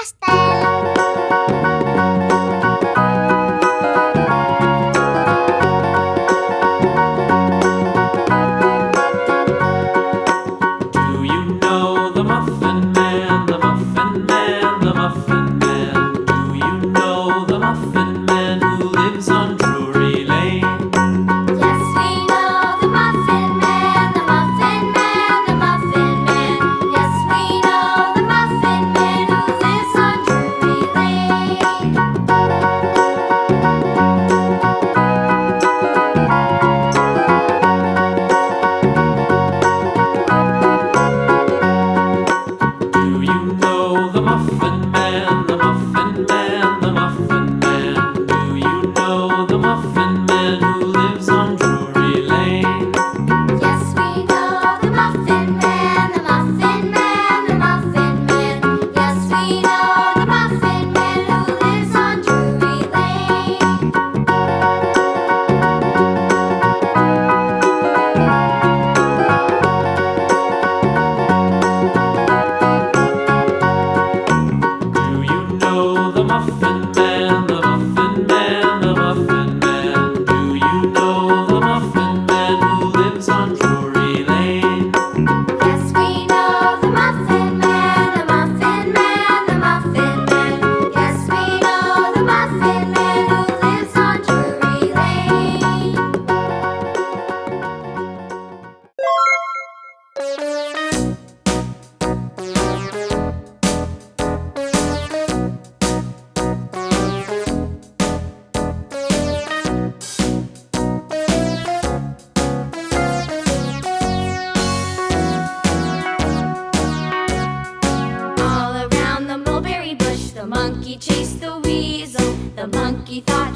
pastel. Do you know the Muffin Man, the Muffin Man, the Muffin Man? Do you know the Muffin Man who lives on Drury Lane? Yes, we know the Muffin Man, the Muffin Man, the Muffin Man. Yes, we know the Muffin Man who lives on Drury Lane. Do you know the Muffin Man, the Muffin Man, the Muffin Man? Do you know the Muffin Man who lives on Drury Lane? Yes, we know the Muffin Man, the Muffin Man, the Muffin Man. Yes, we know the Muffin Man who lives on Drury Lane. Do you know the Muffin Man, the Muffin Man, the Muffin Man? Do you know the Muffin Man who lives on Drury Lane? Yes, we know the Muffin Man, the Muffin Man, the Muffin Man. Yes, we know the Muffin Man who lives on Drury Lane. All around the mulberry bush, the monkey chased the weasel. The monkey thought